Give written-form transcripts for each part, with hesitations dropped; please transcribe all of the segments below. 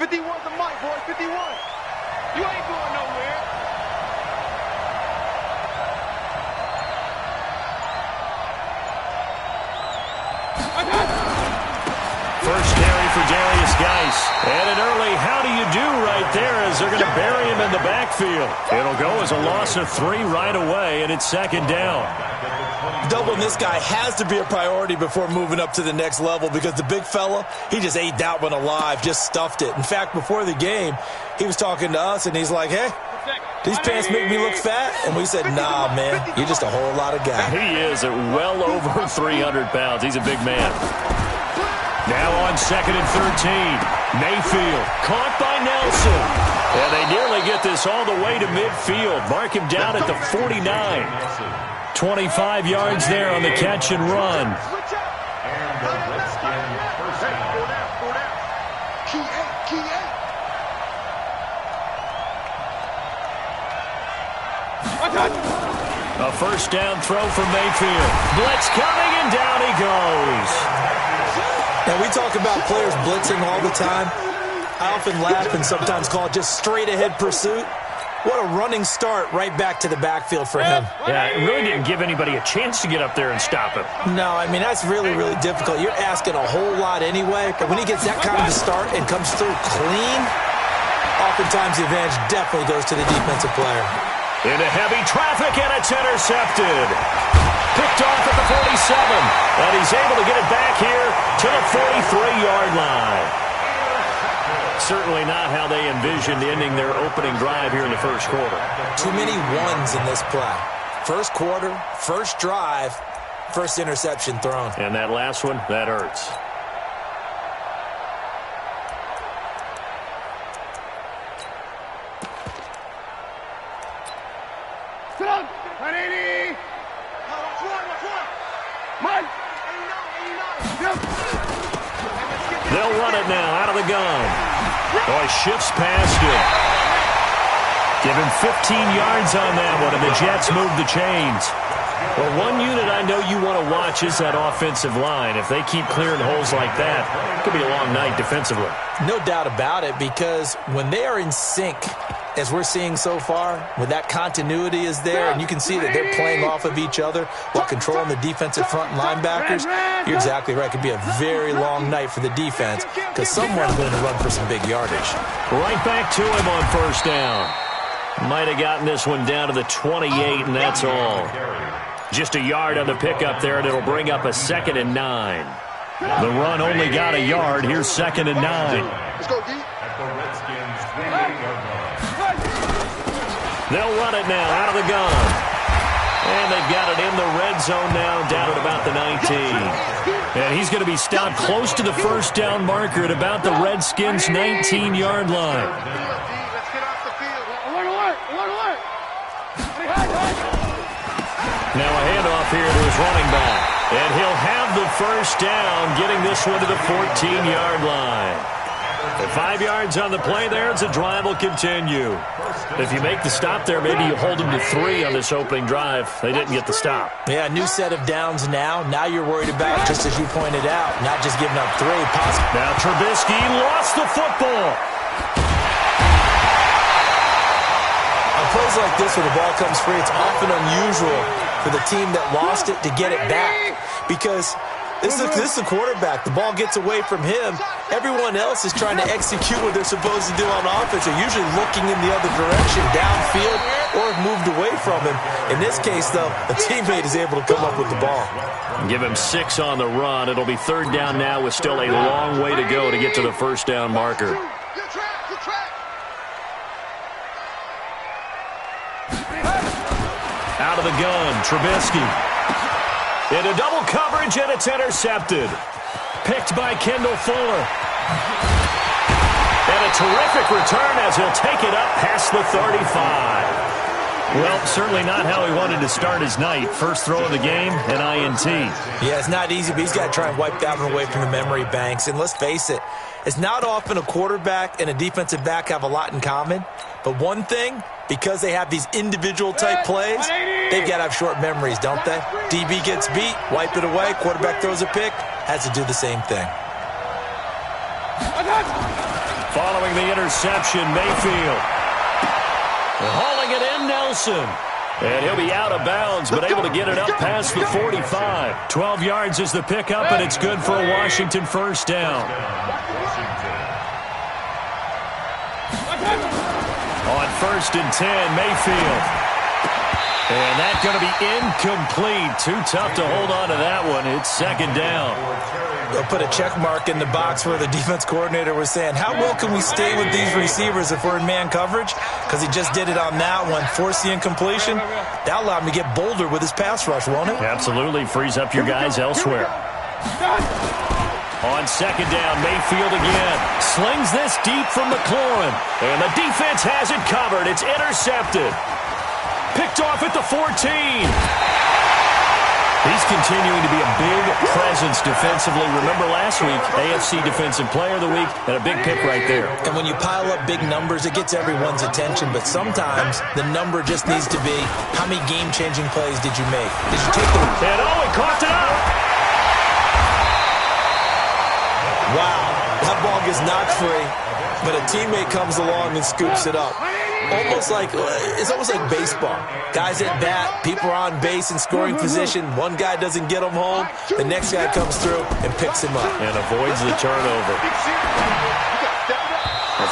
51's the mic, boy. 51. You ain't going nowhere. First carry for Darius Geis. And an early how do you do right there as they're going to bury him in the backfield. It'll go as a loss of 3 right away, and it's second down. Doubling this guy has to be a priority before moving up to the next level because the big fella, he just ate that one alive, just stuffed it. In fact, before the game, he was talking to us, and he's like, hey, these pants make me look fat? And we said, nah, man, you're just a whole lot of guy. He is at well over 300 pounds. He's a big man. Now on 2nd and 13. Mayfield caught by Nelson. And they nearly get this all the way to midfield. Mark him down at the 49. 25 yards there on the catch and run. A first down throw for Mayfield. Blitz coming, and down he goes. Now, we talk about players blitzing all the time. I often laugh and sometimes call it just straight-ahead pursuit. What a running start right back to the backfield for him. Yeah, it really didn't give anybody a chance to get up there and stop him. No, I mean, that's really, really difficult. You're asking a whole lot anyway. But when he gets that kind of a start and comes through clean, oftentimes the advantage definitely goes to the defensive player. Into heavy traffic, and it's intercepted. Picked off at the 47, and he's able to get it back here to the 43-yard line. Certainly not how they envisioned ending their opening drive here in the first quarter. Too many ones in this play. First quarter, first drive, first interception thrown. And that last one, that hurts. They'll run it now out of the gun. Boy, shifts past him. Give him 15 yards on that one, and the Jets move the chains. Well, one unit I know you want to watch is that offensive line. If they keep clearing holes like that, it could be a long night defensively. No doubt about it, because when they are in sync, as we're seeing so far, when that continuity is there, and you can see that they're playing off of each other while controlling the defensive front and linebackers, you're exactly right. It could be a very long night for the defense because someone's going to run for some big yardage. Right back to him on first down. Might have gotten this one down to the 28, and that's all. Just a yard on the pickup there, and it'll bring up a 2nd and 9. The run only got a yard. Here's 2nd and 9. Let's go, D. They'll run it now out of the gun. And they've got it in the red zone now, down at about the 19. And he's going to be stopped close to the first down marker at about the Redskins' 19-yard line. Let's get off the field. Now a handoff here to his running back. And he'll have the first down, getting this one to the 14-yard line. At 5 yards on the play there, the drive will continue. If you make the stop there, maybe you hold them to 3 on this opening drive. They didn't get the stop. Yeah, new set of downs now. Now you're worried about, just as you pointed out, not just giving up 3. Now Trubisky lost the football. On plays like this where the ball comes free, it's often unusual for the team that lost it to get it back because this is the quarterback. The ball gets away from him. Everyone else is trying to execute what they're supposed to do on offense. They're usually looking in the other direction, downfield, or have moved away from him. In this case, though, a teammate is able to come up with the ball. Give him 6 on the run. It'll be 3rd down now with still a long way to go to get to the first down marker. Out of the gun, Trubisky. Into double coverage, and it's intercepted. Picked by Kendall Fuller. And a terrific return as he'll take it up past the 35. Well, certainly not how he wanted to start his night. First throw of the game, an INT. Yeah, it's not easy, but he's got to try and wipe that one away from the memory banks. And let's face it, it's not often a quarterback and a defensive back have a lot in common. But one thing, because they have these individual type plays, they've got to have short memories, don't they? DB gets beat, wipe it away, quarterback throws a pick, has to do the same thing. Following the interception, Mayfield. Hauling it in, Nelson. And he'll be out of bounds, but able to get it up past the 45. 12 yards is the pickup, and it's good for a Washington first down. On 1st and 10, Mayfield. And that's going to be incomplete. Too tough to hold on to that one. It's 2nd down. They'll put a check mark in the box where the defense coordinator was saying, how well can we stay with these receivers if we're in man coverage? Because he just did it on that one, force the incompletion. That allowed him to get bolder with his pass rush, won't it? Absolutely. Frees up your guys elsewhere. On 2nd down, Mayfield again. Slings this deep from McLaurin. And the defense has it covered. It's intercepted. Picked off at the 14. He's continuing to be a big presence defensively. Remember last week, AFC Defensive Player of the Week, and a big pick right there. And when you pile up big numbers, it gets everyone's attention. But sometimes the number just needs to be, how many game-changing plays did you make? Did you take them? And he coughed it up. Wow, that ball gets knocked free, but a teammate comes along and scoops it up. It's almost like baseball. Guys at bat, people are on base in scoring position. One guy doesn't get him home. The next guy comes through and picks him up. And avoids the turnover.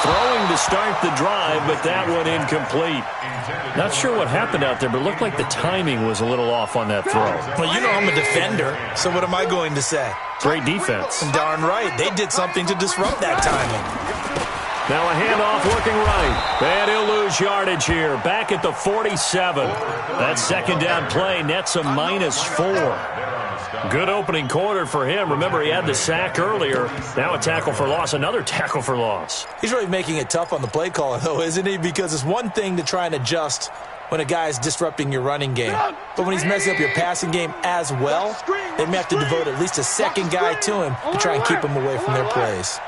Throwing to start the drive, but that one incomplete. Not sure what happened out there, but it looked like the timing was a little off on that throw. Well, you know I'm a defender, so what am I going to say? Great defense. Darn right. They did something to disrupt that timing. Now a handoff looking right. And he'll lose yardage here. Back at the 47. That 2nd down play nets a -4. Good opening quarter for him. Remember, he had the sack earlier. Now a tackle for loss. Another tackle for loss. He's really making it tough on the play caller, though, isn't he? Because it's one thing to try and adjust when a guy is disrupting your running game. But when he's messing up your passing game as well, they may have to devote at least a second guy to him to try and keep him away from their plays.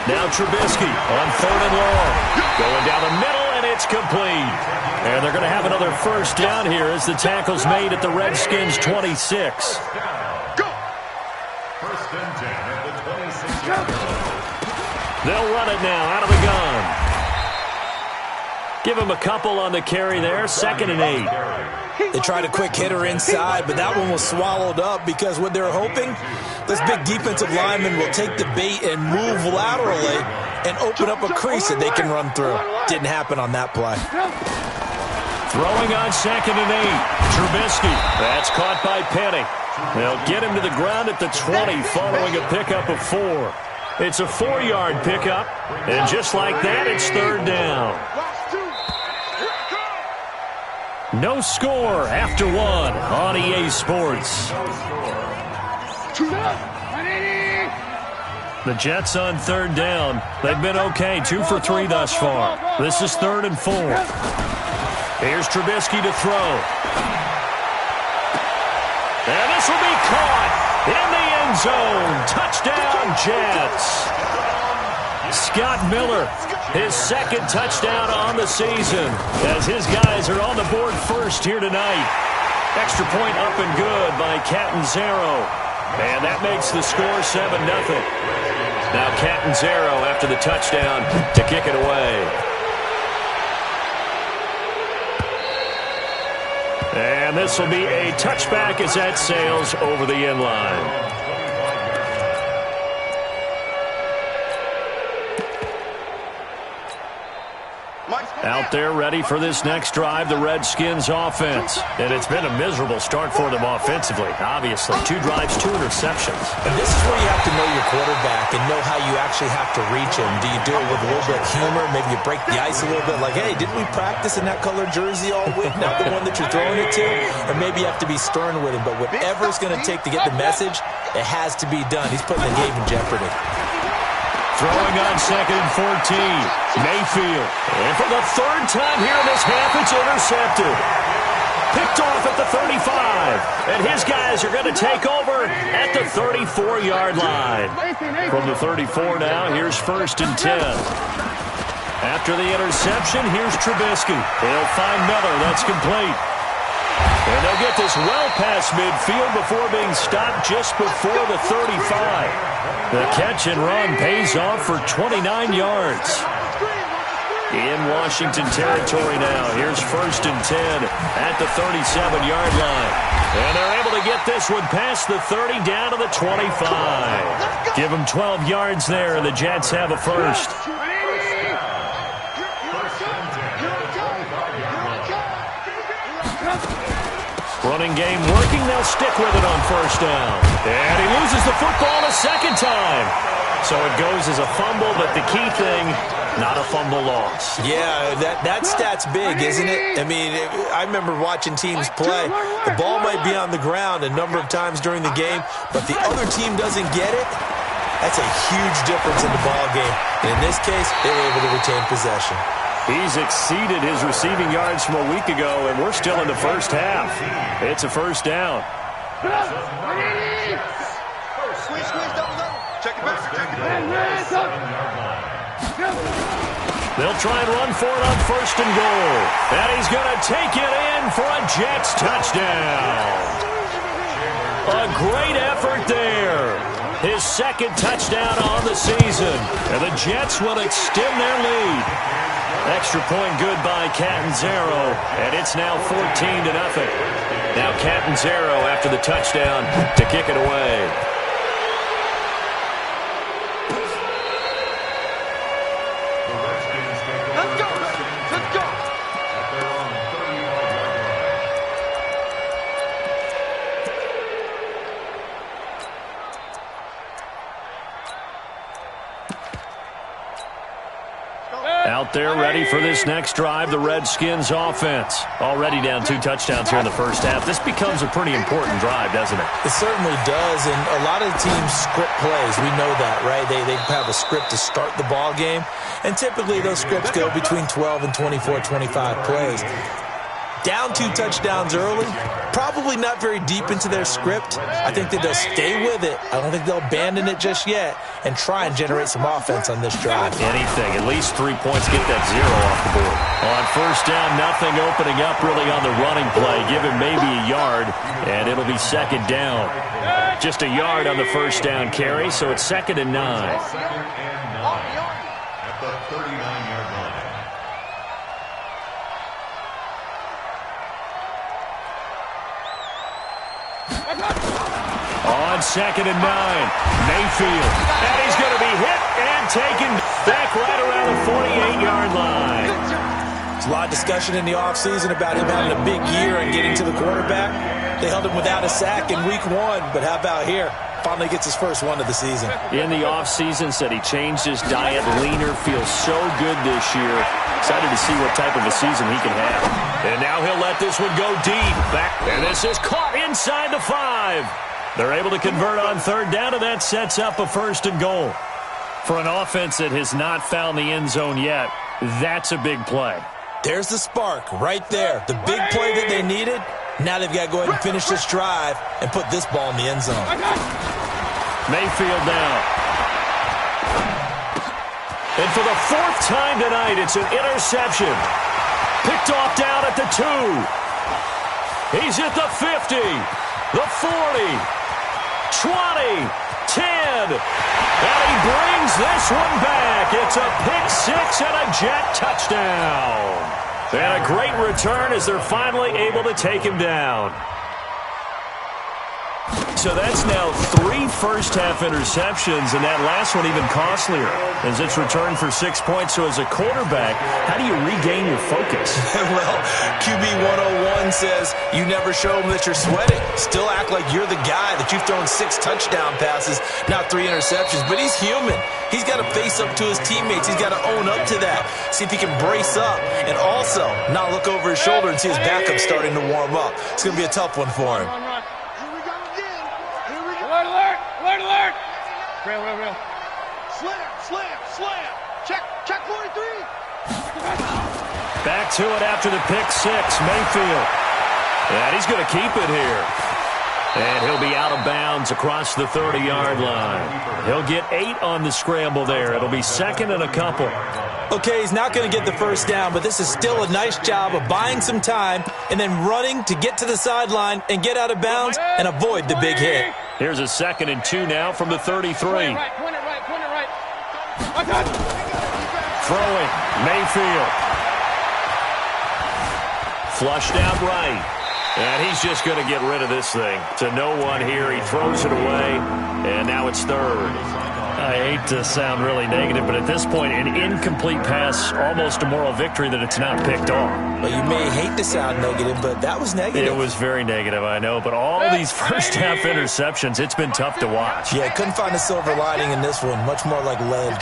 Now Trubisky on 3rd and long. Going down the middle, and it's complete. And they're going to have another first down here as the tackle's made at the Redskins' 26. They'll run it now out of the gun. Give him a couple on the carry there. 2nd and 8. They tried a quick hitter inside, but that one was swallowed up because what they're hoping, this big defensive lineman will take the bait and move laterally and open up a crease that they can run through. Didn't happen on that play. Throwing on 2nd and 8. Trubisky. That's caught by Penny. They'll get him to the ground at the 20 following a pickup of 4. It's a 4-yard pickup, and just like that, it's 3rd down. No score after 1 on EA Sports. The Jets on 3rd down. They've been okay, 2 for 3 thus far. This is 3rd and 4. Here's Trubisky to throw. And this will be caught in the end zone. Touchdown, Jets. Scott Miller, his 2nd touchdown on the season, as his guys are on the board first here tonight. Extra point up and good by Catanzaro. And that makes the score 7-0. Now Catanzaro after the touchdown to kick it away. And this will be a touchback as that sails over the end line. Out there ready for this next drive, the Redskins offense. And it's been a miserable start for them offensively, obviously. 2 drives, 2 interceptions. And this is where you have to know your quarterback and know how you actually have to reach him. Do you do it with a little bit of humor? Maybe you break the ice a little bit like, hey, didn't we practice in that colored jersey all week? Not the one that you're throwing it to? Or maybe you have to be stern with him. But whatever it's going to take to get the message, it has to be done. He's putting the game in jeopardy. Throwing on 2nd and 14. Mayfield. And for the 3rd time here in this half, it's intercepted. Picked off at the 35. And his guys are going to take over at the 34-yard line. From the 34 now, here's 1st and 10. After the interception, here's Trubisky. He'll find Miller. That's complete. And they'll get this well past midfield before being stopped just before the 35. The catch and run pays off for 29 yards. In Washington territory now. Here's 1st and 10 at the 37-yard line. And they're able to get this one past the 30 down to the 25. Give them 12 yards there, and the Jets have a first. Running game working. They'll stick with it on 1st down. And he loses the football a second time. So it goes as a fumble, but the key thing, not a fumble loss. Yeah, that stat's big, isn't it? I mean, I remember watching teams play. The ball might be on the ground a number of times during the game, but the other team doesn't get it. That's a huge difference in the ball game. And in this case, they were able to retain possession. He's exceeded his receiving yards from a week ago, and we're still in the first half. It's a 1st down. Check it back. They'll try and run for it on 1st and goal. And he's going to take it in for a Jets touchdown. A great effort there. His 2nd touchdown on the season. And the Jets will extend their lead. Extra point good by Catanzaro. And it's now 14-0. Now Catanzaro after the touchdown to kick it away. Out there ready for this next drive, the Redskins offense. Already down 2 touchdowns here in the first half. This becomes a pretty important drive, doesn't it? It certainly does, and a lot of teams script plays. We know that, right? They have a script to start the ball game, and typically those scripts go between 12 and 24, 25 plays. Down 2 touchdowns early, probably not very deep into their script. I think that they'll stay with it. I don't think they'll abandon it just yet and try and generate some offense on this drive. Anything, at least 3 points, get that 0 off the board. On 1st down, nothing opening up really on the running play. Give him maybe a yard, and it'll be 2nd down. Just a yard on the 1st down carry, so it's 2nd and 9. At the 39-yard line. On 2nd and 9, Mayfield. And he's going to be hit and taken back right around the 48-yard line. There's a lot of discussion in the offseason about him having a big year and getting to the quarterback. They held him without a sack in week 1, but how about here? Finally gets his first one of the season. In the offseason, said he changed his diet, leaner, feels so good this year. Excited to see what type of a season he can have. And now he'll let this one go deep. Back, and this is caught inside the 5. They're able to convert on 3rd down, and that sets up a 1st and goal. For an offense that has not found the end zone yet, that's a big play. There's the spark right there. The big play that they needed. Now they've got to go ahead and finish this drive and put this ball in the end zone. Mayfield now. And for the 4th time tonight, it's an interception. Picked off down at the 2. He's at the 50, the 40, 20, 10. And he brings this one back. It's a pick 6 and a Jet touchdown. And a great return as they're finally able to take him down. So that's now 3 first-half interceptions, and that last one even costlier as it's returned for 6 points. So as a quarterback, how do you regain your focus? Well, QB 101 says you never show them that you're sweating. Still act like you're the guy, that you've thrown 6 touchdown passes, not 3 interceptions. But he's human. He's got to face up to his teammates. He's got to own up to that. See if he can brace up and also not look over his shoulder and see his backup starting to warm up. It's going to be a tough one for him. Alert! Real. Slam. Check 43. Back to it after the pick 6, Mayfield. And he's going to keep it here. And he'll be out of bounds across the 30-yard line. He'll get 8 on the scramble there. It'll be 2nd and a couple. Okay, he's not going to get the first down, but this is still a nice job of buying some time and then running to get to the sideline and get out of bounds and avoid the big hit. Here's a 2nd and 2 now from the 33. Point it right. Throwing, Mayfield. Flushed out right. And he's just going to get rid of this thing. To no one here. He throws it away, and now it's 3rd. I hate to sound really negative, but at this point, an incomplete pass, almost a moral victory that it's not picked off. Well, you may hate to sound negative, but that was negative. It was very negative, I know. But all these first-half interceptions, it's been tough to watch. Yeah, couldn't find a silver lining in this one. Much more like lead.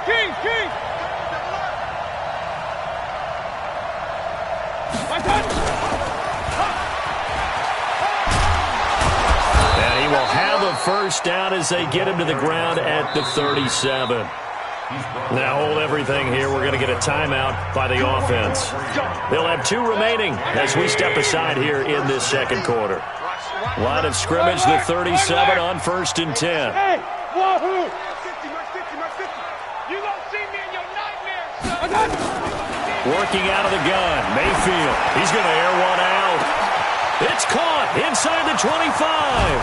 King. And he will have a first down as they get him to the ground at the 37. Now hold everything here. We're going to get a timeout by the offense. They'll have 2 remaining as we step aside here in this 2nd quarter. Line of scrimmage, the 37 on 1st and 10. Hey, wahoo! You don't see me in your nightmares. Working out of the gun, Mayfield. He's going to air one out. It's caught inside the 25.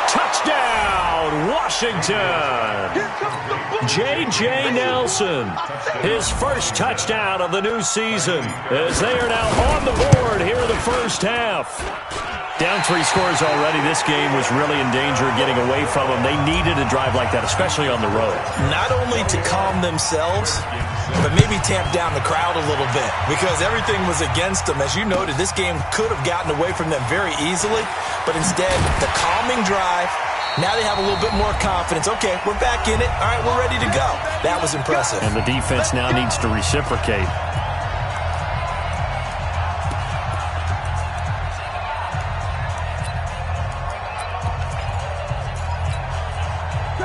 Touchdown, Washington. J.J. Nelson, his first touchdown of the new season, as they are now on the board here in the first half. Down 3 scores already. This game was really in danger of getting away from them. They needed a drive like that, especially on the road. Not only to calm themselves, but maybe tamp down the crowd a little bit, because everything was against them. As you noted, this game could have gotten away from them very easily, but instead, the calming drive, now they have a little bit more confidence. Okay, we're back in it. All right, we're ready to go. That was impressive. And the defense now needs to reciprocate.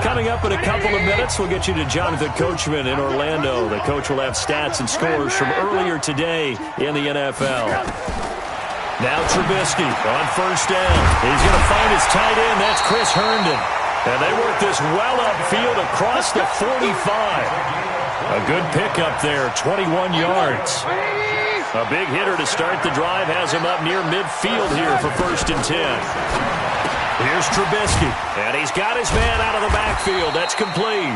Coming up in a couple of minutes, we'll get you to Jonathan Coachman in Orlando. The coach will have stats and scores from earlier today in the NFL. Now Trubisky on first down. He's going to find his tight end. That's Chris Herndon. And they work this well upfield across the 45. A good pickup there, 21 yards. A big hitter to start the drive has him up near midfield here for 1st and 10. Here's Trubisky, and he's got his man out of the backfield. That's complete.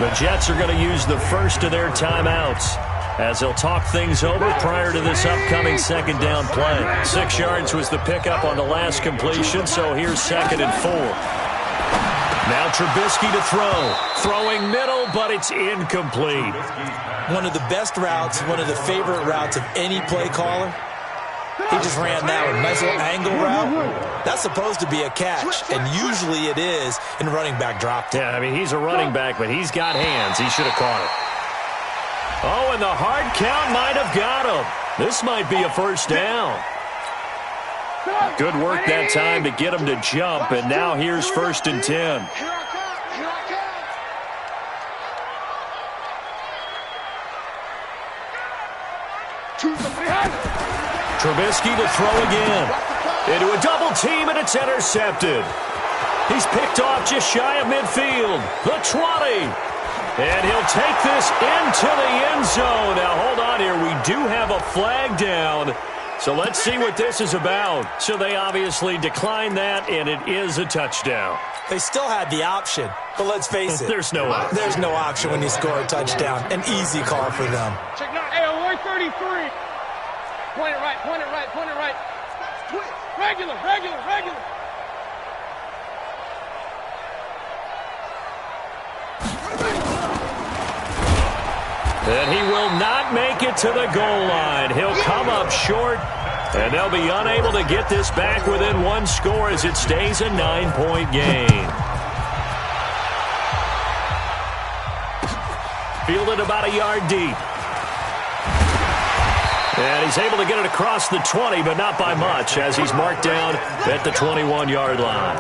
The Jets are going to use the first of their timeouts as they'll talk things over prior to this upcoming 2nd down play. 6 yards was the pickup on the last completion, so here's 2nd and 4. Now Trubisky to throw. Throwing middle, but it's incomplete. One of the best routes, one of the favorite routes of any play caller. He just ran that one. Nice little angle route. That's supposed to be a catch, and usually it is in running back drop. Yeah, I mean, he's a running back, but he's got hands. He should have caught it. Oh, and the hard count might have got him. This might be a first down. Good work that time to get him to jump, and now here's 1st and 10. Trubisky to throw again. Into a double team, and it's intercepted. He's picked off just shy of midfield. The 20. And he'll take this into the end zone. Now, hold on here. We do have a flag down. So let's see what this is about. So they obviously declined that, and it is a touchdown. They still had the option, but let's face it. There's no option. There's no option when you score a touchdown. An easy call for them. Check now. Hey, 133. Point it right, point it right, point it right. Regular. And he will not make it to the goal line. He'll come up short, and they'll be unable to get this back within 1 score as it stays a 9-point game. Fielded about a yard deep. And he's able to get it across the 20, but not by much, as he's marked down at the 21-yard line.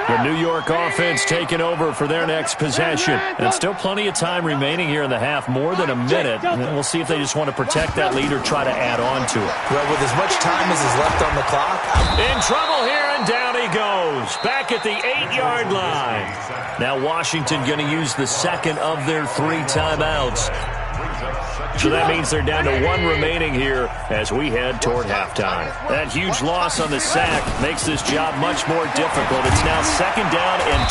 The New York offense taking over for their next possession. And still plenty of time remaining here in the half, more than a minute. And we'll see if they just want to protect that lead or try to add on to it. Well, with as much time as is left on the clock. In trouble here, and down he goes. Back at the 8-yard line. Now Washington going to use the second of their 3 timeouts. So that means they're down to 1 remaining here as we head toward halftime. That huge loss on the sack makes this job much more difficult. It's now 2nd down and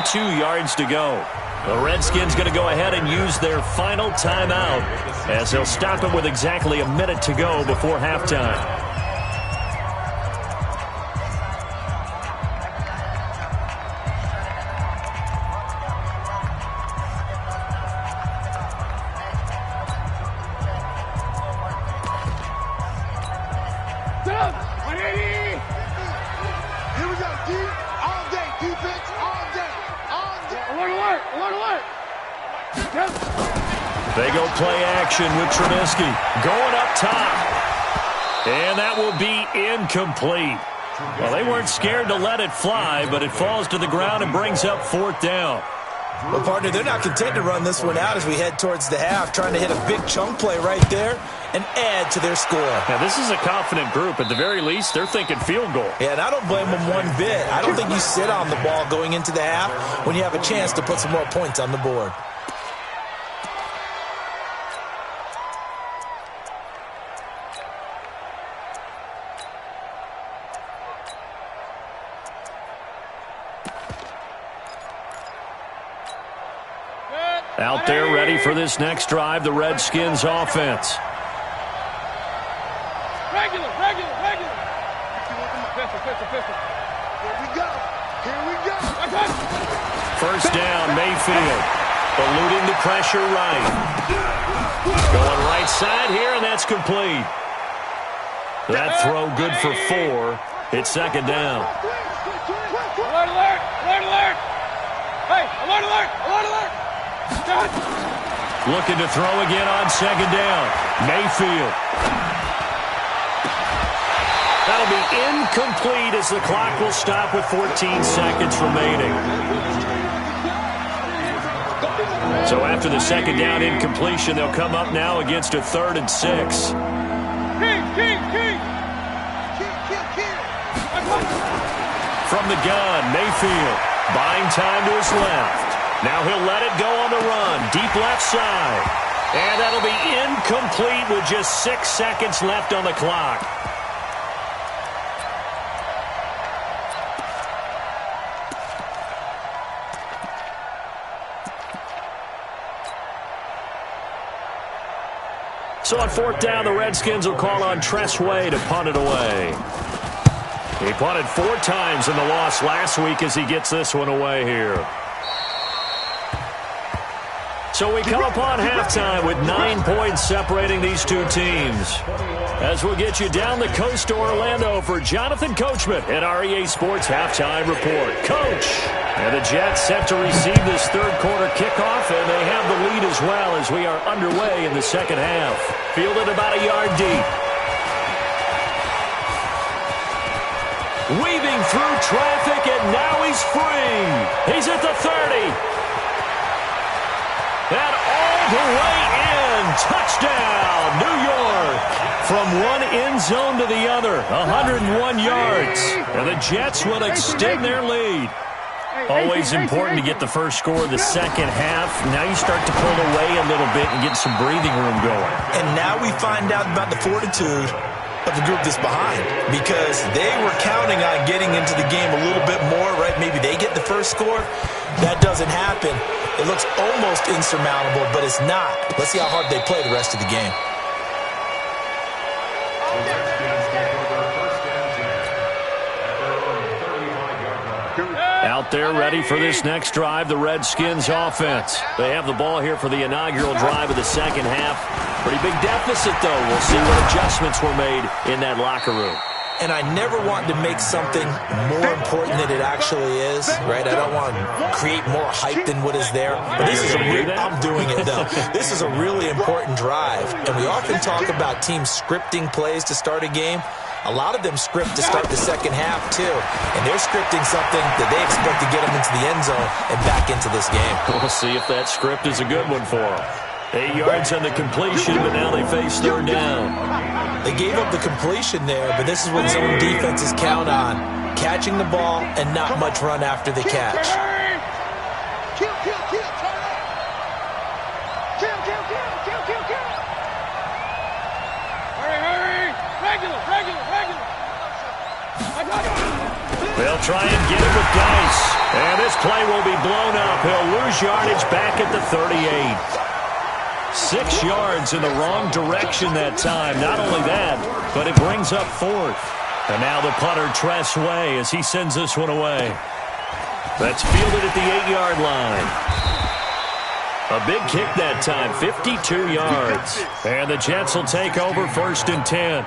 22 yards to go. The Redskins going to go ahead and use their final timeout as they'll stop it with exactly a minute to go before halftime. They go play action with Trubisky going up top. And that will be incomplete. Well, they weren't scared to let it fly, but it falls to the ground and brings up 4th down. Well, partner, they're not content to run this one out as we head towards the half, trying to hit a big chunk play right there and add to their score. Now, this is a confident group. At the very least, they're thinking field goal. Yeah, and I don't blame them one bit. I don't think you sit on the ball going into the half when you have a chance to put some more points on the board. Out there ready for this next drive, the Redskins offense. Regular. Pistol. Here we go. First down, Mayfield. Eluding the pressure right. Going right side here, and that's complete. That throw good for 4. It's 2nd down. Alert! Hey, alert! Looking to throw again on 2nd down. Mayfield. That'll be incomplete as the clock will stop with 14 seconds remaining. So after the 2nd down incompletion, they'll come up now against a 3rd and 6. King! From the gun, Mayfield buying time to his left. Now he'll let it go on the run, deep left side. And that'll be incomplete with just 6 seconds left on the clock. So on 4th down, the Redskins will call on Tress Way to punt it away. He punted 4 times in the loss last week as he gets this one away here. So we come upon halftime with 9 points separating these two teams. As we'll get you down the coast to Orlando for Jonathan Coachman at our EA Sports Halftime Report. Coach! And the Jets set to receive this 3rd quarter kickoff, and they have the lead as well as we are underway in the 2nd half. Fielded about a yard deep. Weaving through traffic, and now he's free. He's at the 30. And all the way in. Touchdown, New York. From one end zone to the other, 101 yards. And the Jets will extend their lead. Always important to get the first score of the 2nd half. Now you start to pull away a little bit and get some breathing room going. And now we find out about the fortitude of the group that's behind, because they were counting on getting into the game a little bit more, right? Maybe they get the first score. That doesn't happen. It looks almost insurmountable, but it's not. Let's see how hard they play the rest of the game. Out there ready for this next drive, the Redskins offense. They have the ball here for the inaugural drive of the 2nd half. Pretty big deficit, though. We'll see what adjustments were made in that locker room. And I never want to make something more important than it actually is, right? I don't want to create more hype than what is there. But this is I'm doing it, though. This is a really important drive. And we often talk about teams scripting plays to start a game. A lot of them script to start the second half, too. And they're scripting something that they expect to get them into the end zone and back into this game. We'll see if that script is a good one for them. 8 yards on the completion, but now they face third down. They gave up the completion there, but this is what zone defenses count on. Catching the ball and not much run after the catch. Kill, kill, kill, turn up. Kill, kill, kill, kill, kill, kill. Hurry, hurry. Regular, regular, regular. They'll try and get it with Dice. And this play will be blown up. He'll lose yardage back at the 38. 6 yards in the wrong direction that time. Not only that, but it brings up fourth. And now the punter Tress Way as he sends this one away. That's fielded at the 8-yard line. A big kick that time, 52 yards. And the Jets will take over 1st and 10.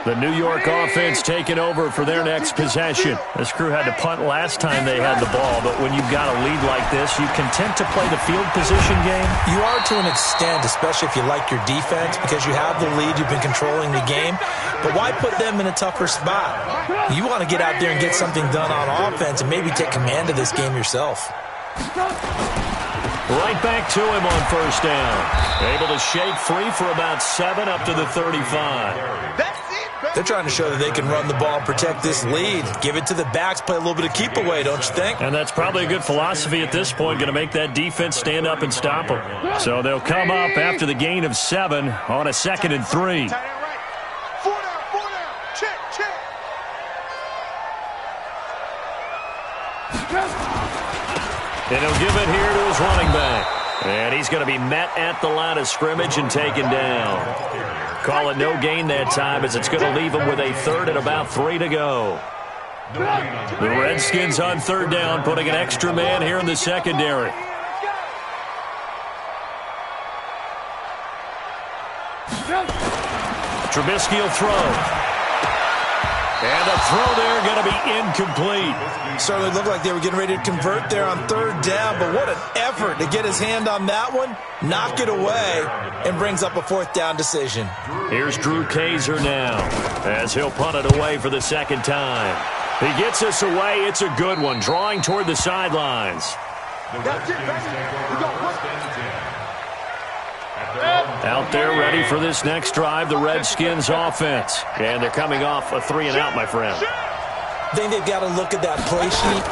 The New York offense taking over for their next possession. This crew had to punt last time they had the ball, but when you've got a lead like this, you content to play the field position game? You are to an extent, especially if you like your defense, because you have the lead, you've been controlling the game. But why put them in a tougher spot? You want to get out there and get something done on offense and maybe take command of this game yourself. Right back to him on 1st down. Able to shake free for about 7 up to the 35. They're trying to show that they can run the ball, protect this lead. Give it to the backs, play a little bit of keep away, don't you think? And that's probably a good philosophy at this point, going to make that defense stand up and stop them. So they'll come up after the gain of 7 on a 2nd and 3. 4 down, 4 down. Check, check. And he'll give it here to his running back. And he's going to be met at the line of scrimmage and taken down. Call it no gain that time as it's going to leave him with a 3rd and about 3 to go. The Redskins on 3rd down, putting an extra man here in the secondary. Trubisky will throw. And a throw there going to be incomplete. Certainly looked like they were getting ready to convert there on 3rd down, but what an effort to get his hand on that one, knock it away, and brings up a 4th down decision. Here's Drew Kaiser now as he'll punt it away for the 2nd time. He gets us away. It's a good one, drawing toward the sidelines. That's it, baby. We got one. Out there ready for this next drive, the Redskins offense. And they're coming off a 3-and-out, my friend. I think they've got to look at that play sheet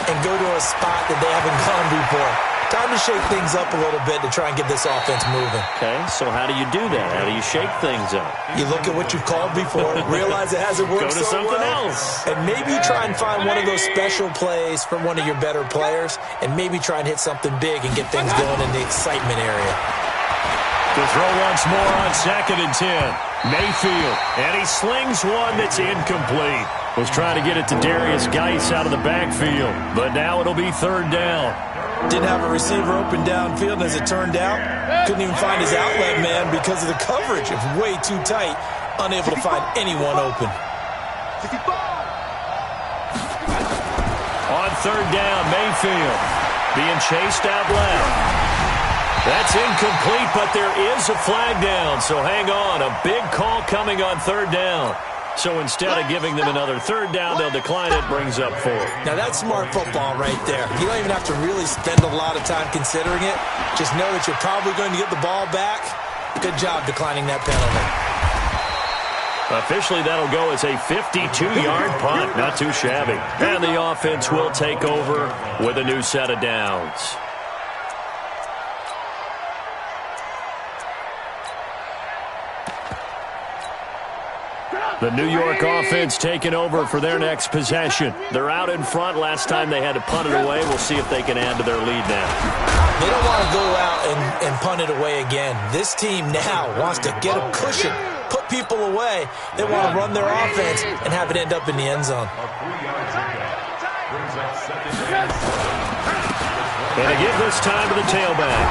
and go to a spot that they haven't gone before. Time to shake things up a little bit to try and get this offense moving. Okay, so how do you do that? How do you shake things up? You look at what you've called before, realize it hasn't worked Go to so something well, else. and maybe try and find one of those special plays from one of your better players, and maybe try and hit something big and get things going in the excitement area. To throw once more on 2nd and 10. Mayfield, and he slings one that's incomplete. Was trying to get it to Darius Geis out of the backfield, but now it'll be 3rd down. Didn't have a receiver open downfield, and as it turned out, couldn't even find his outlet man because of the coverage. It was way too tight, unable to find anyone open. On 3rd down, Mayfield being chased out left. That's incomplete, but there is a flag down, so hang on. A big call coming on 3rd down. So instead of giving them another 3rd down, they'll decline it, brings up 4. Now that's smart football right there. You don't even have to really spend a lot of time considering it. Just know that you're probably going to get the ball back. Good job declining that penalty. Officially, that'll go as a 52-yard punt. Not too shabby. And the offense will take over with a new set of downs. The New York offense taking over for their next possession. They're out in front. Last time they had to punt it away. We'll see if they can add to their lead now. They don't want to go out and punt it away again. This team now wants to get a cushion, put people away. They want to run their offense and have it end up in the end zone. And again this time to the tailback.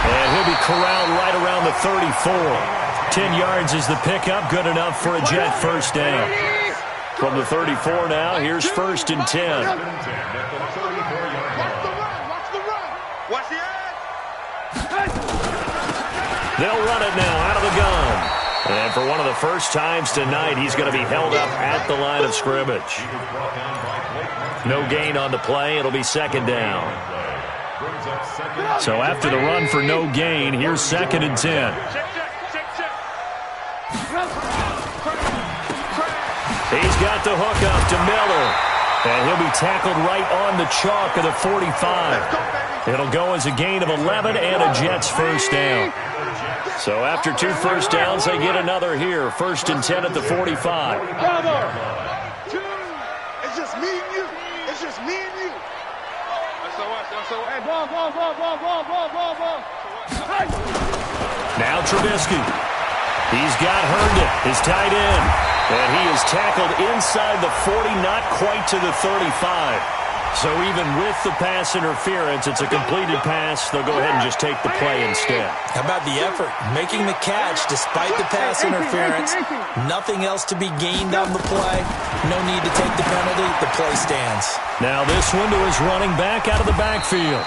And he'll be corralled right around the 34. 10 yards is the pickup, good enough for a Jet 1st down. From the 34 now, here's 1st and 10. Watch the run, watch the run. Watch the edge. They'll run it now out of the gun. And for one of the first times tonight, he's going to be held up at the line of scrimmage. No gain on the play. It'll be second down. So after the run for no gain, here's 2nd and 10. He's got the hook up to Miller. And he'll be tackled right on the chalk of the 45. It'll go as a gain of 11 and a Jets first down. So after 2 first downs, they get another here. 1st and 10 at the 45. It's just me and you. It's just me and you. Hey, ball. Now Trubisky. He's got Herndon, his tight end. And he is tackled inside the 40, not quite to the 35. So even with the pass interference, it's a completed pass. They'll go ahead and just take the play instead. How about the effort? Making the catch despite the pass interference. Nothing else to be gained on the play. No need to take the penalty. The play stands. Now this one to his running back out of the backfield.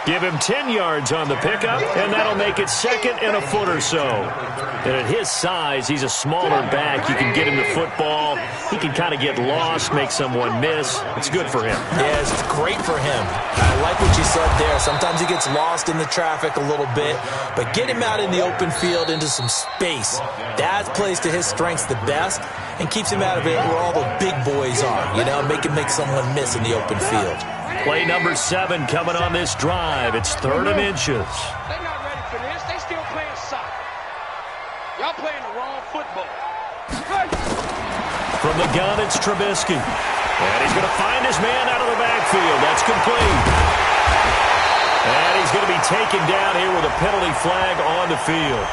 Give him 10 yards on the pickup, and that'll make it 2nd and a foot or so. And at his size, he's a smaller back. You can get him the football. He can kind of get lost, make someone miss. It's good for him. Yes, it's great for him. I like what you said there. Sometimes he gets lost in the traffic a little bit, but get him out in the open field into some space. That plays to his strengths the best and keeps him out of it where all the big boys are. You know, make him make someone miss in the open field. Play number 7 coming on this drive. It's 3rd and inches. They're not ready for this. They still playing soccer. Y'all playing the wrong football. From the gun, it's Trubisky. And he's going to find his man out of the backfield. That's complete. And he's going to be taken down here with a penalty flag on the field.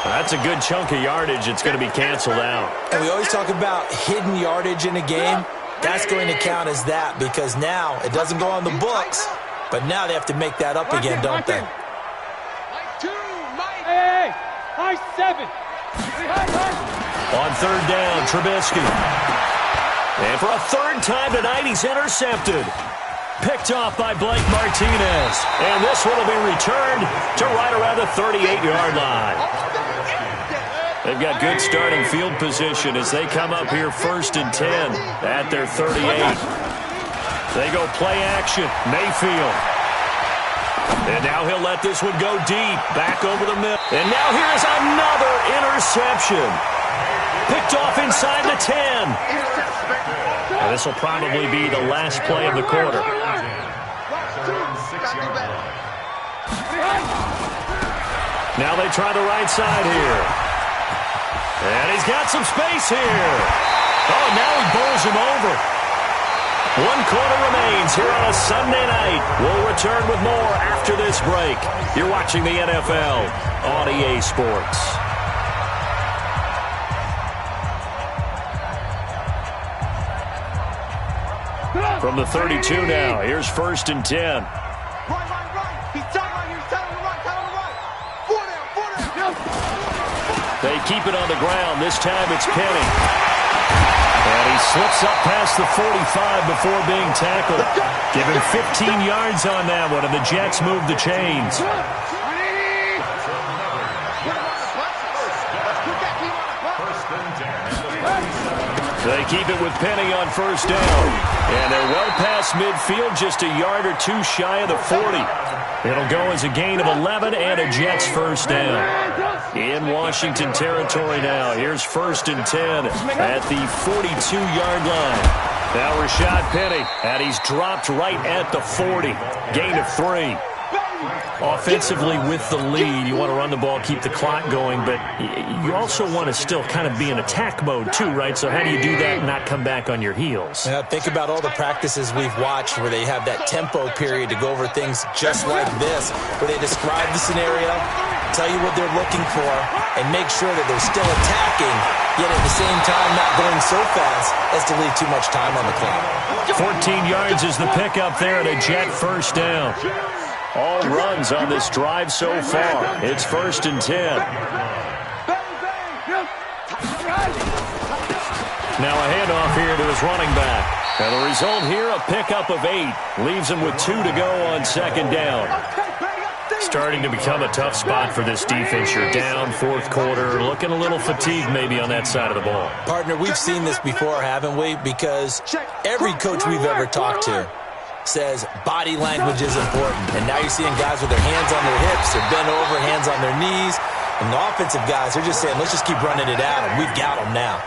That's a good chunk of yardage. It's going to be canceled out. And we always talk about hidden yardage in a game. That's going to count as that because now it doesn't go on the books, but now they have to make that up again, don't they? Hey, high 7. On 3rd down, Trubisky. And for a 3rd time tonight, he's intercepted. Picked off by Blake Martinez. And this one will be returned to right around the 38-yard line. They've got good starting field position as they come up here 1st and 10 at their 38. They go play action. Mayfield. And now he'll let this one go deep. Back over the middle. And now here's another interception. Picked off inside the 10. And this will probably be the last play of the quarter. Now they try the right side here. And he's got some space here. Oh, now he bowls him over. 1 quarter remains here on a Sunday night. We'll return with more after this break. You're watching the NFL on EA Sports. From the 32 now, here's 1st and 10. Right. He's tight right here. He's tight on the right. 4 down. They keep it on the ground. This time it's Penny. And he slips up past the 45 before being tackled. Give him 15 yards on that one, and the Jets move the chains. They keep it with Penny on 1st down. And they're well past midfield, just a yard or 2 shy of the 40. It'll go as a gain of 11 and a Jets first down. In Washington territory now. Here's 1st and 10 at the 42-yard line. Now Rashad Penny, and he's dropped right at the 40. Gain of 3. Offensively with the lead, you want to run the ball, keep the clock going, but you also want to still kind of be in attack mode too, right? So how do you do that and not come back on your heels? Yeah, think about all the practices we've watched where they have that tempo period to go over things just like this, where they describe the scenario, tell you what they're looking for, and make sure that they're still attacking, yet at the same time not going so fast as to leave too much time on the clock. 14 yards is the pickup there at a Jet first down. All runs on this drive so far. It's 1st and 10. Now a handoff here to his running back. And the result here, a pickup of 8. Leaves him with 2 to go on 2nd down. Starting to become a tough spot for this defense. You're down fourth quarter, looking a little fatigued maybe on that side of the ball. Partner, we've seen this before, haven't we? Because every coach we've ever talked to says body language is important. And now you're seeing guys with their hands on their hips, they're bent over, hands on their knees. And the offensive guys, they're just saying, let's just keep running it at them. We've got them now.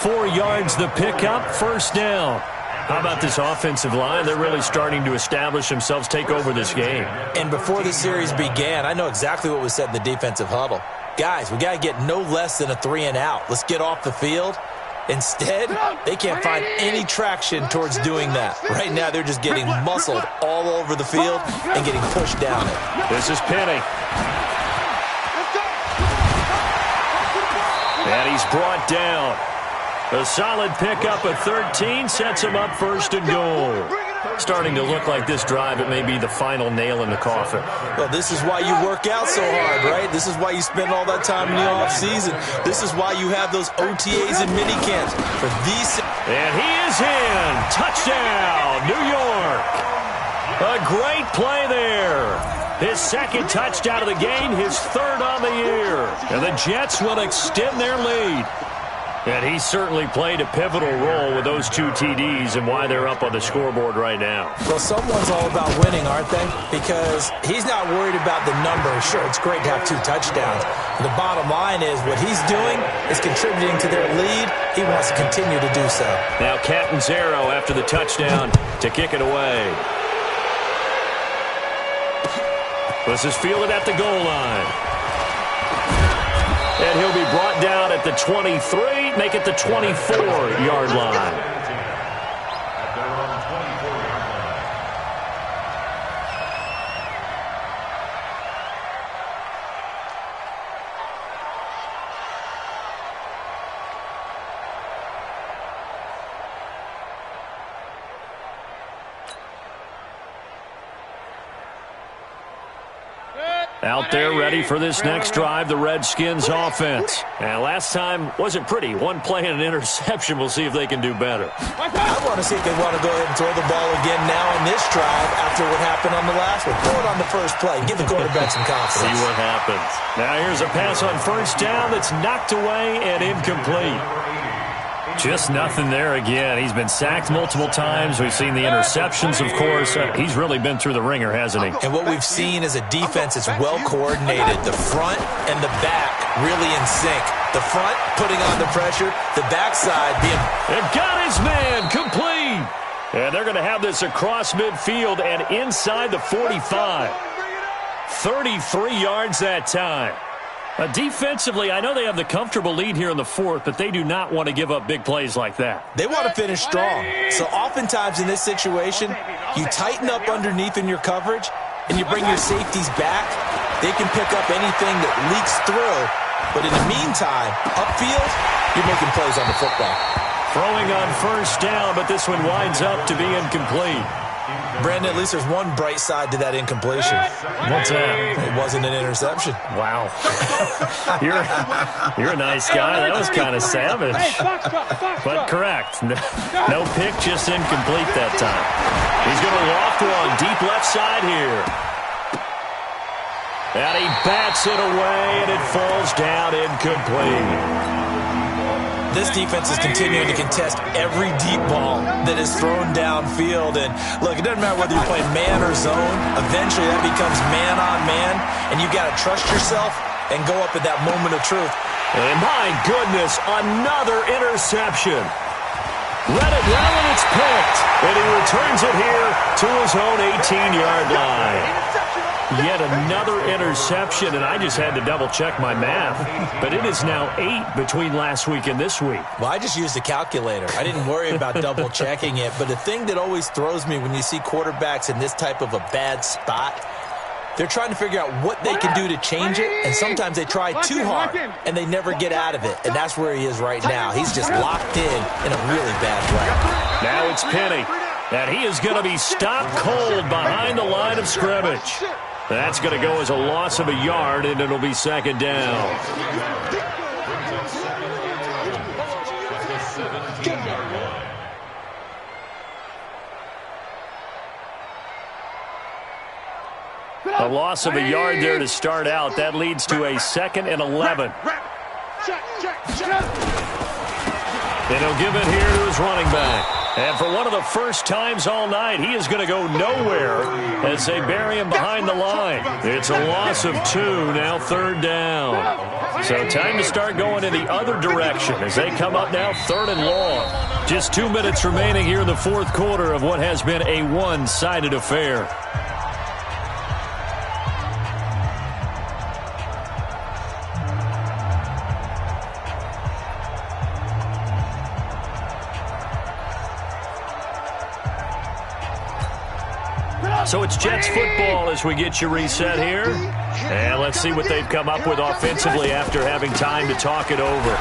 4 yards the pickup, first down. How about this offensive line? They're really starting to establish themselves, take over this game. And before the series began, I know exactly what was said in the defensive huddle. Guys, we got to get no less than a 3-and-out. Let's get off the field. Instead, they can't find any traction towards doing that. Right now, they're just getting muscled all over the field and getting pushed down it. This is Penny. And he's brought down. A solid pickup of 13 sets him up first and goal. Starting to look like this drive, it may be the final nail in the coffin. Well, this is why you work out so hard, right? This is why you spend all that time in the offseason. This is why you have those OTAs and minicamps for these. And he is in. Touchdown, New York. A great play there. His second touchdown of the game, his third on the year. And the Jets will extend their lead. And he certainly played a pivotal role with those 2 TDs and why they're up on the scoreboard right now. Well, someone's all about winning, aren't they? Because he's not worried about the numbers. Sure, it's great to have 2 touchdowns. The bottom line is what he's doing is contributing to their lead. He wants to continue to do so. Now Catanzaro after the touchdown to kick it away. This is fielded at the goal line. And he'll be brought down at the 23, make it the 24-yard line. Out there ready for this next drive, the Redskins offense. And last time wasn't pretty. One play and an interception. We'll see if they can do better. I want to see if they want to go ahead and throw the ball again now on this drive after what happened on the last one. Throw it on the first play. Give the quarterback some confidence. See what happens. Now here's a pass on first down that's knocked away and incomplete. Just nothing there again. He's been sacked multiple times. We've seen the interceptions, of course. He's really been through the ringer, hasn't he? And what we've seen is a defense that's well coordinated. The front and the back really in sync. The front putting on the pressure. The backside being... And got his man complete. And they're going to have this across midfield and inside the 45. 33 yards that time. Defensively, I know they have the comfortable lead here in the fourth, but they do not want to give up big plays like that. They want to finish strong. So oftentimes in this situation, you tighten up underneath in your coverage, and you bring your safeties back. They can pick up anything that leaks through. But in the meantime, upfield, you're making plays on the football. Throwing on first down, but this one winds up to be incomplete. Brandon, at least there's one bright side to that incompletion. What's that? It wasn't an interception. Wow. You're a nice guy. That was kind of savage. But correct. No pick, just incomplete that time. He's going to loft one deep left side here. And he bats it away, and it falls down incomplete. This defense is continuing to contest every deep ball that is thrown downfield. And, look, it doesn't matter whether you're playing man or zone. Eventually, that becomes man on man, and you've got to trust yourself and go up at that moment of truth. And, my goodness, another interception. Let it roll, and it's picked. And he returns it here to his own 18-yard line. Yet another interception, and I just had to double-check my math. But it is now 8 between last week and this week. Well, I just used a calculator. I didn't worry about double-checking it. But the thing that always throws me when you see quarterbacks in this type of a bad spot, they're trying to figure out what they can do to change it, and sometimes they try too hard, and they never get out of it. And that's where he is right now. He's just locked in a really bad way. Now it's Penny, and he is going to be stopped cold behind the line of scrimmage. That's going to go as a loss of a yard, and it'll be second down. A loss of a yard there to start out. That leads to a 2nd and 11. And he'll give it here to his running back. And for one of the first times all night, he is going to go nowhere as they bury him behind the line. It's a loss of 2, now 3rd down. So time to start going in the other direction as they come up now 3rd and long. Just 2 minutes remaining here in the 4th quarter of what has been a one-sided affair. So it's Jets football as we get you reset here. And let's see what they've come up with offensively after having time to talk it over.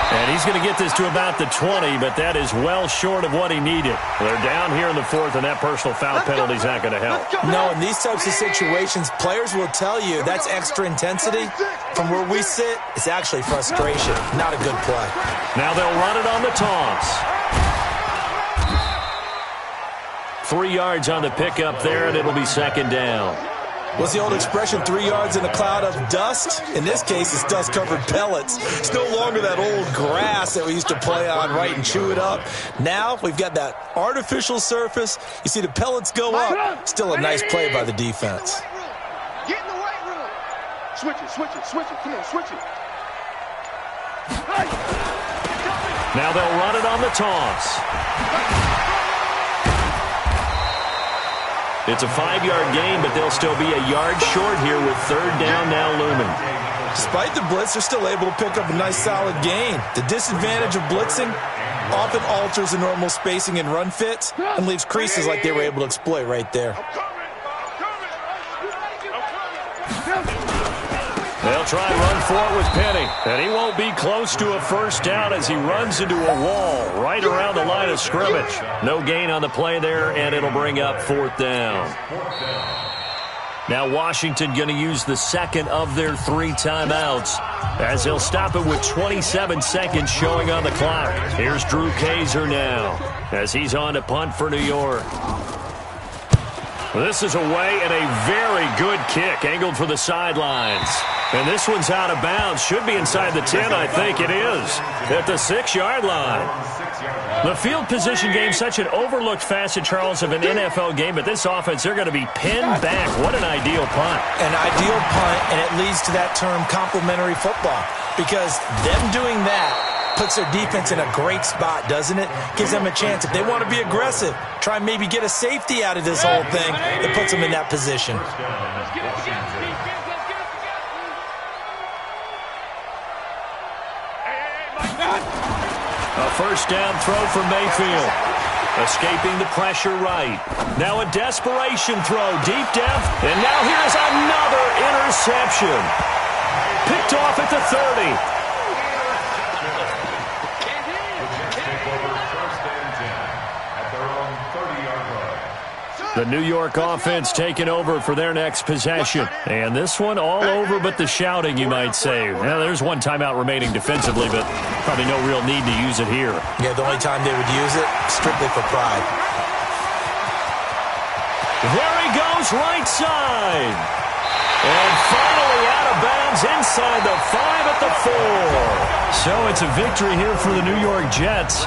And he's going to get this to about the 20, but that is well short of what he needed. They're down here in the 4th, and that personal foul penalty is not going to help. No, in these types of situations, players will tell you that's extra intensity. From where we sit, it's actually frustration, not a good play. Now they'll run it on the toss. 3 yards on the pickup there, and it'll be 2nd down. What's the old expression, 3 yards in a cloud of dust? In this case, it's dust-covered pellets. It's no longer that old grass that we used to play on, right, and chew it up. Now we've got that artificial surface. You see the pellets go up. Still a nice play by the defense. Get in the weight room. Switch it, switch it, switch it. Come on, switch it. Now they'll run it on the toss. It's a 5-yard gain, but they'll still be a yard short here with 3rd down now looming. Despite the blitz, they're still able to pick up a nice solid gain. The disadvantage of blitzing often alters the normal spacing and run fits and leaves creases like they were able to exploit right there. They'll try and run for it with Penny, and he won't be close to a 1st down as he runs into a wall right around the line of scrimmage. No gain on the play there, and it'll bring up 4th down. Now Washington going to use the 2nd of their 3 timeouts as they'll stop it with 27 seconds showing on the clock. Here's Drew Kaiser now as he's on to punt for New York. This is away and a very good kick angled for the sidelines. And this one's out of bounds. Should be inside the 10, I think it is, at the 6-yard line. The field position game, such an overlooked facet, Charles, of an NFL game, but this offense, they're going to be pinned back. What an ideal punt. An ideal punt, and it leads to that term complementary football, because them doing that puts their defense in a great spot, doesn't it? Gives them a chance. If they want to be aggressive, try and maybe get a safety out of this whole thing, it puts them in that position. A 1st down throw for Mayfield. Escaping the pressure right. Now a desperation throw, deep depth, and now here's another interception. Picked off at the 30. The New York offense taking over for their next possession. And this one all over but the shouting, you might say. Well, there's one timeout remaining defensively, but probably no real need to use it here. Yeah, the only time they would use it, strictly for pride. There he goes, right side. And finally out of bounds inside the 5 at the 4. So it's a victory here for the New York Jets.